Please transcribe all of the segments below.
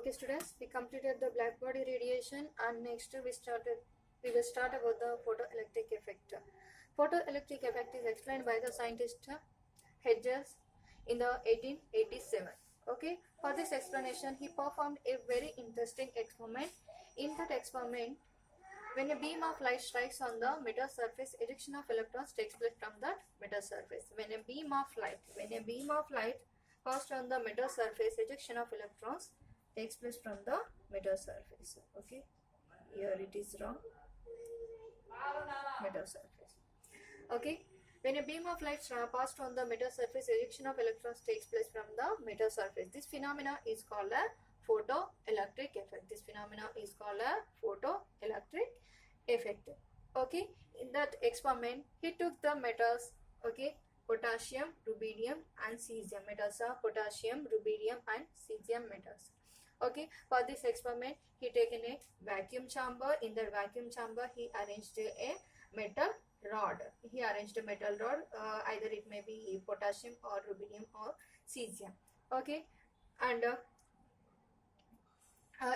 Okay, students, we completed the black body radiation, and next we will start about the photoelectric effect. Photoelectric effect is explained by the scientist Hedges in the 1887. Okay, for this explanation, he performed a very interesting experiment. In that experiment, when a beam of light strikes on the metal surface, ejection of electrons takes place from that metal surface. When a beam of light passed on the metal surface, ejection of electrons takes place from the metal surface. Okay, here it is wrong. Metal surface. Okay, when a beam of light passed on the metal surface, ejection of electrons takes place from the metal surface. This phenomena is called a photoelectric effect. This phenomena is called a photoelectric effect. Okay, in that experiment, he took the metals, okay, potassium, rubidium and cesium. Metals are potassium, rubidium and cesium metals. Okay, for this experiment, he taken a vacuum chamber. In that vacuum chamber, he arranged a metal rod. Either it may be potassium or rubidium or cesium. Okay, and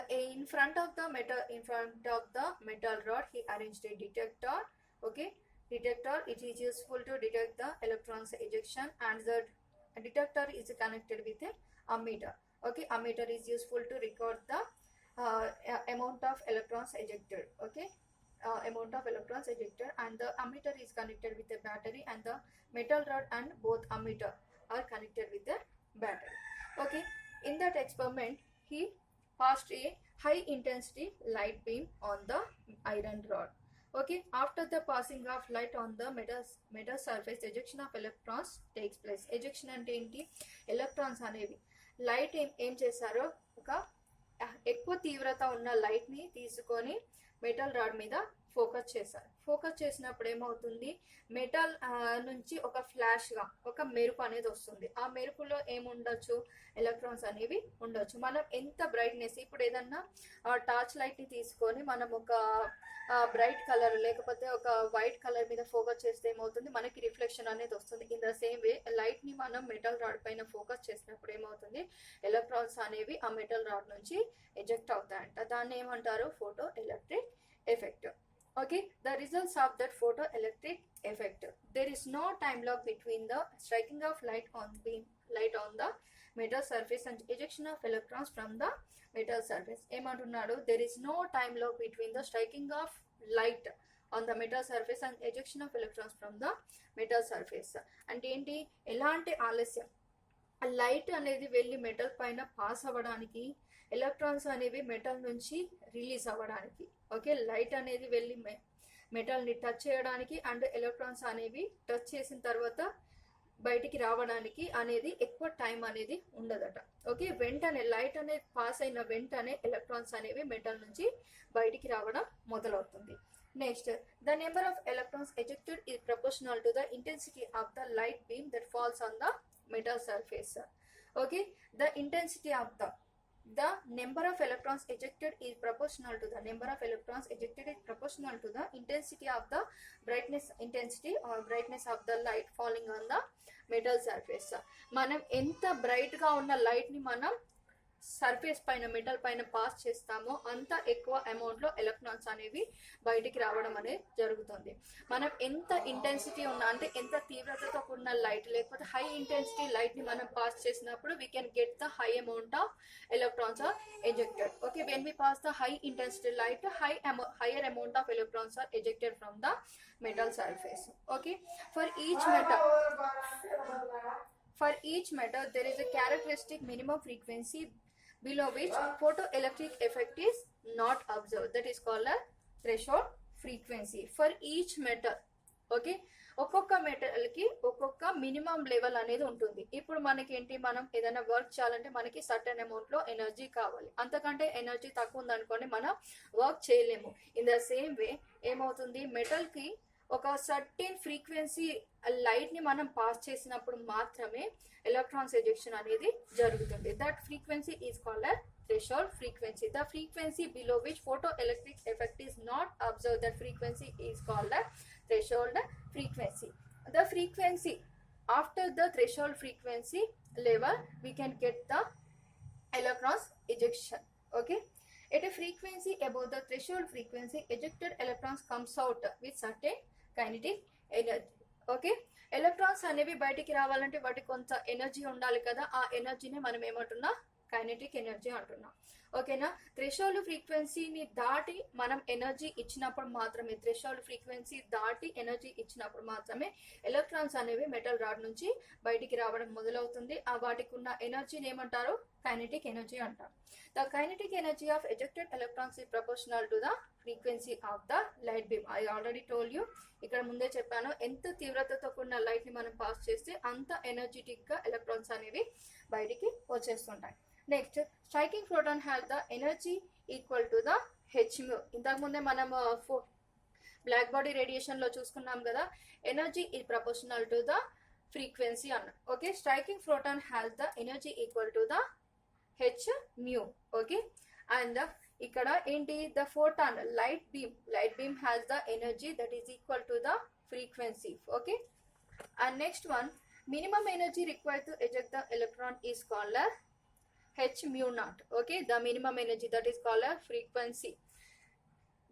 in front of the metal rod, he arranged a detector. Okay, detector, it is useful to detect the electrons ejection, and the detector is connected with a ammeter. Okay, ammeter is useful to record the amount of electrons ejected. Okay, amount of electrons ejected, and the ammeter is connected with a battery, and the metal rod and both ammeter are connected with a battery. Okay, in that experiment, he passed a high intensity light beam on the iron rod. Okay, after the passing of light on the metal surface, ejection of electrons takes place. Ejection అంటే ఏంటి? Electrons అనేవి light ఏం చేశారో ఒక ఎక్కువ తీవ్రత ఉన్న light ని తీసుకొని మెటల్ రాడ్ మీద ఫోకస్ చేశారు. ఫోకస్ చేసినప్పుడు ఏమవుతుంది, మెటల్ నుంచి ఒక ఫ్లాష్ గా ఒక మెరుపు అనేది వస్తుంది. ఆ మెరుపులో ఏముండొచ్చు, ఎలక్ట్రాన్స్ అనేవి ఉండొచ్చు. మనం ఎంత బ్రైట్నెస్, ఇప్పుడు ఏదన్నా టార్చ్ లైట్ ని తీసుకొని మనం ఒక బ్రైట్ కలర్ లేకపోతే ఒక వైట్ కలర్ మీద ఫోకస్ చేస్తే ఏమవుతుంది, మనకి రిఫ్లెక్షన్ అనేది వస్తుంది. In the same way light ని మనం మెటల్ రాడ్ పైన ఫోకస్ చేసినప్పుడు ఏమవుతుంది, ఎలక్ట్రాన్స్ అనేవి ఆ మెటల్ రాడ్ నుంచి ఎజెక్ట్ అవుతాయంట. దాన్ని ఏమంటారు, photo electric effect. Okay, the results of that photoelectric effect. There is no time lag between the striking of light on the metal surface and ejection of electrons from the metal surface. ఏమంటున్నాడు, there is no time lag between the striking of light on the metal surface and ejection of electrons from the metal surface. అంటే ఏంటి, ఎలాంటి ఆలస్యం, light అనేది వెళ్ళి metal పైన pass అవ్వడానికి, electrons అనేవి మెటల్ నుంచి రిలీజ్ అవ్వడానికి. ఓకే, లైట్ అనేది వెళ్ళి మెటల్ని టచ్ చేయడానికి అండ్ ఎలక్ట్రాన్స్ అనేవి టచ్ చేసిన తర్వాత బయటికి రావడానికి అనేది ఎక్కువ టైం అనేది ఉండదట. ఓకే, వెంటనే లైట్ అనేది పాస్ అయిన వెంటనే ఎలక్ట్రాన్స్ అనేవి మెటల్ నుంచి బయటికి రావడం మొదలవుతుంది. Next, the number of electrons ejected is proportional to the intensity of the light beam that falls on the metal surface. Okay, the intensity of the number of electrons ejected is proportional to the intensity of the intensity or brightness of the light falling on the metal surface. మనం ఎంత bright గా ఉన్న light ని మనం surface పైన metal పైన pass చేస్తామో అంత ఎక్కువ అమౌంట్ లో ఎలక్ట్రాన్స్ అనేవి బయటికి రావడం అనేది జరుగుతుంది. మనం ఎంత ఇంటెన్సిటీ ఉన్న, అంటే ఎంత తీవ్రతతో కూడిన లైట్ లేకపోతే హై ఇంటెన్సిటీ లైట్ ని మనం పాస్ చేసినప్పుడు we can get the high amount of electrons are ejected. Okay, when we pass the high intensity light, higher amount of electrons are ejected from the metal surface. Okay, for each metal there is a characteristic minimum frequency below which photoelectric effect is not observed. That is called a threshold frequency for each metal. Okay, ఒక్కొక్క metal కి ఒక్కొక్క minimum level అనేది ఉంటుంది. ఇప్పుడు మనకి ఏంటి, మనం ఏదైనా వర్క్ చేయాలంటే మనకి సర్టెన్ అమౌంట్ లో ఎనర్జీ కావాలి. అంతకంటే ఎనర్జీ తక్కువ ఉందనుకోండి, మనం వర్క్ చేయలేము. ఇన్ ద సేమ్ వే ఏమవుతుంది, మెటల్ కి ఒక సర్టెన్ ఫ్రీక్వెన్సీ లైట్ ని మనం పాస్ చేసినప్పుడు మాత్రమే ఎలక్ట్రాన్స్ ఎజెక్షన్ అనేది జరుగుతుంది. That frequency is called a threshold frequency. The frequency below which photoelectric effect is not observed, that frequency is called a threshold frequency. The frequency after the threshold frequency level, we can get the electrons ejection. Okay, at a frequency above the threshold frequency, ejected electrons comes out with certain kinetic energy. Okay, electrons అనేవి బయటికి రావాలంటే వాటికి కొంత energy ఉండాలి కదా, ఆ ఎనర్జీని మనం ఏమంటున్నా, కైనెటిక్ ఎనర్జీ అంటున్నాం. ఓకేనా, థ్రెషోల్డ్ ఫ్రీక్వెన్సీని దాటి మనం ఎనర్జీ ఇచ్చినప్పుడు మాత్రమే, థ్రెషోల్డ్ ఫ్రీక్వెన్సీ దాటి ఎనర్జీ ఇచ్చినప్పుడు మాత్రమే ఎలక్ట్రాన్స్ అనేవి మెటల్ రాడ్ నుంచి బయటికి రావడం మొదలవుతుంది. ఆ వాటికి ఉన్న ఎనర్జీని ఏమంటారు, కైనెటిక్ ఎనర్జీ అంటారు. The kinetic energy of ejected electrons is proportional to the frequency of the light beam. I already told you, ఇక్కడ ముందే చెప్పాను, ఎంత తీవ్రతతో కూడిన లైట్ ని మనం పాస్ చేస్తే అంత ఎనర్జెటిక్ గా ఎలక్ట్రాన్స్ అనేవి బయటికి వచ్చేస్తుంటాయి. Next, striking proton has the energy equal to the h mu. ఇంతకు ముందే మనం బ్లాక్ బాడీ రేడియేషన్ లో చూసుకున్నాం కదా, energy is proportional to the frequency అన్న. Okay, striking proton has the energy equal to the h mu. Okay, and ఇక్కడ ఏంటి, the photon light beam has the energy that is equal to the frequency. Okay, and next one, minimum energy required to eject the electron is called as h mu naught. Okay, the minimum energy that is called as frequency,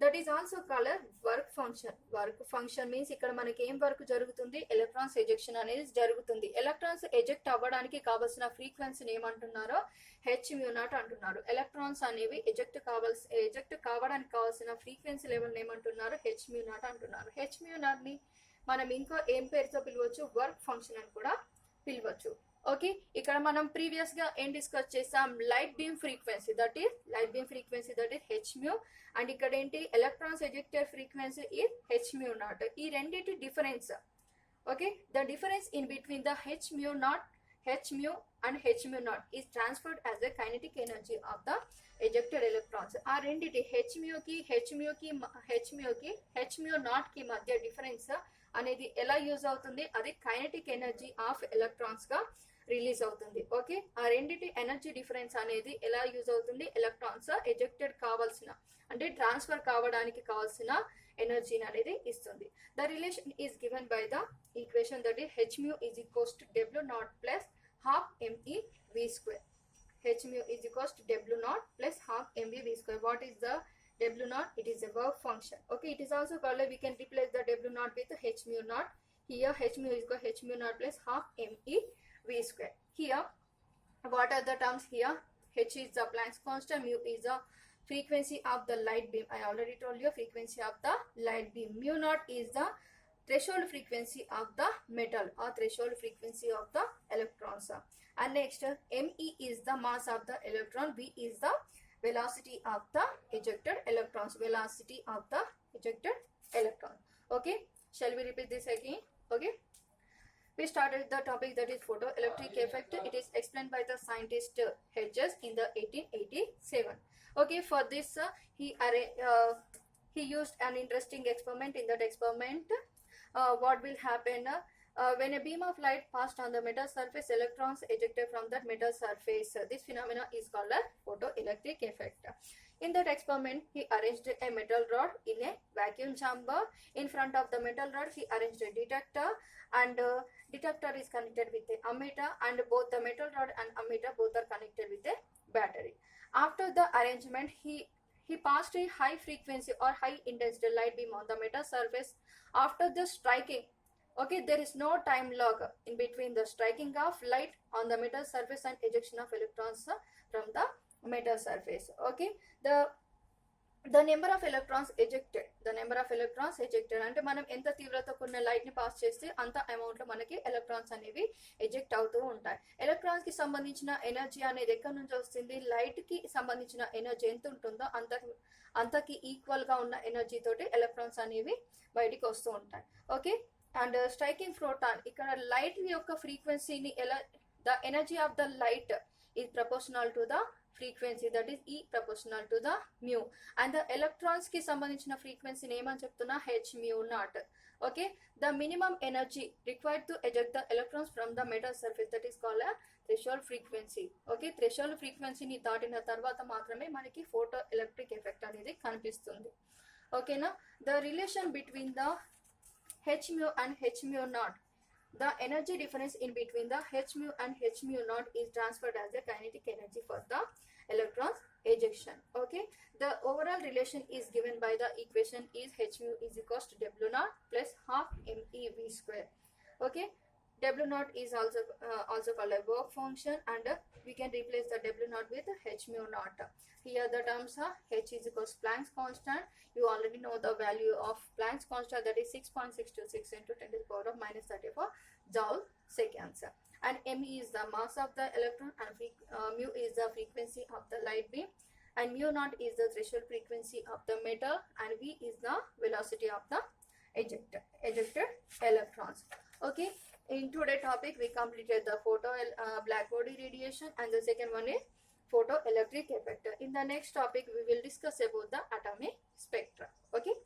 that is also called as work function. Work function means ఇక్కడ మనకి ఏం work జరుగుతుంది, electrons ejection అనేది జరుగుతుంది. Electrons eject అవ్వడానికి కావాల్సిన ఫ్రీక్వెన్సీని ఏమంటున్నారో H mu naught అంటున్నారు. ఎలక్ట్రాన్స్ అనేవి ఎజెక్ట్ కావడానికి కావాల్సిన ఫ్రీక్వెన్సీ లెవెల్ ఏమంటున్నారు, హెచ్ మ్యూ నాట్ అంటున్నారు. హెచ్ మ్యూ నాట్ ని మనం ఇంకో ఏం పేరుతో పిలవచ్చు, వర్క్ ఫంక్షన్ అని కూడా పిలవచ్చు. ఓకే, ఇక్కడ మనం ప్రీవియస్ గా ఏం డిస్కస్ చేసాం, light beam frequency that is H mu, and ఇక్కడ ఏంటి, electrons ejected frequency is H mu naught. ఈ రెండింటి difference, okay, the difference in between the h mu and h mu naught is transferred as the kinetic energy of the ejected electrons. ఆ రెండిటి h mu naught కి మధ్య difference అనేది ఎలా use అవుతుంది, అది కైనెటిక్ ఎనర్జీ ఆఫ్ ఎలక్ట్రాన్స్ గా release అవుతుంది. ఓకే, ఆ రెండిటి ఎనర్జీ డిఫరెన్స్ అనేది ఎలా యూజ్ అవుతుంది, ఎలక్ట్రాన్స్ ఎజెక్టెడ్ కావాల్సిన అంటే ట్రాన్స్ఫర్ కావడానికి కావాల్సిన ఎనర్జీని అనేది ఇస్తుంది. The relation is given by the equation that is H mu is equals to W not plus half me v square. H mu is equals to w naught plus half mv v square. What is the w naught? It is a work function. Okay, it is also called, we can replace the w naught with h mu naught. Here h mu is equal to h mu naught plus half me v square. Here what are the terms here? H is the Planck's constant, mu is the frequency of the light beam. I already told you frequency of the light beam. Mu naught is the threshold frequency of the metal or threshold frequency of the electrons. And next, me is the mass of the electron, v is the velocity of the ejected electrons. Okay, shall we repeat this again? Okay, we started the topic that is photoelectric effect. It is explained by the scientist Hedges in the 1887. Okay, for this he used an interesting experiment. In that experiment, what will happen, when a beam of light passed on the metal surface, electrons ejected from that metal surface. This phenomena is called a photoelectric effect. In that experiment, he arranged a metal rod in a vacuum chamber. In front of the metal rod, he arranged a detector, and detector is connected with a ammeter, and both the metal rod and ammeter both are connected with a battery. After the arrangement, he passed a high frequency or high intensity light beam on the metal surface. After the striking, okay, there is no time lag in between the striking of light on the metal surface and ejection of electrons from the metal surface. Okay, the number of electrons ejected అంటే మనం ఎంత తీవ్రతతో కూడిన light ని pass చేస్తే అంత amount లో మనకి electrons అనేవి ఎజెక్ట్ అవుతూ ఉంటాయి. ఎలక్ట్రాన్స్ కి సంబంధించిన ఎనర్జీ అనేది ఎక్కడి నుంచి వస్తుంది, లైట్ కి సంబంధించిన ఎనర్జీ ఎంత ఉంటుందో అంతకి ఈక్వల్ గా ఉన్న ఎనర్జీ తోటి ఎలక్ట్రాన్స్ అనేవి బయటికి వస్తూ ఉంటాయి. ఓకే, అండ్ స్ట్రైకింగ్ ప్రోటాన్, ఇక్కడ లైట్ యొక్క ఫ్రీక్వెన్సీని ఎలా, the energy of the light is proportional to the frequency, that is E proportional to the mu, and the electrons ki sambandhinchina frequency name ani cheptuna h mu naught. Okay, the minimum energy required to eject the electrons from the metal surface, that is called a threshold frequency. Okay, threshold frequency ni దాటిన తర్వాత మాత్రమే మనకి photo electric effect అనేది కనిపిస్తుంది. Okay na, the relation between the h mu and h mu naught, the energy difference in between the h mu and h mu naught is transferred as the kinetic energy for the electrons ejection. Okay, the overall relation is given by the equation is h mu is equals to w naught plus half mev square. Okay, w naught is also called a work function, and we can replace the w naught with h mu naught. Here the terms are h is equals to Planck's constant. You already know the value of Planck's constant, that is 6.626 into 10 to the power of minus 34 joule seconds. And m is the mass of the electron, and mu is the frequency of the light beam, and mu naught is the threshold frequency of the metal, and v is the velocity of the ejected electrons. Okay, in today's topic we completed the black body radiation, and the second one is photoelectric effect. In the next topic we will discuss about the atomic spectra. Okay.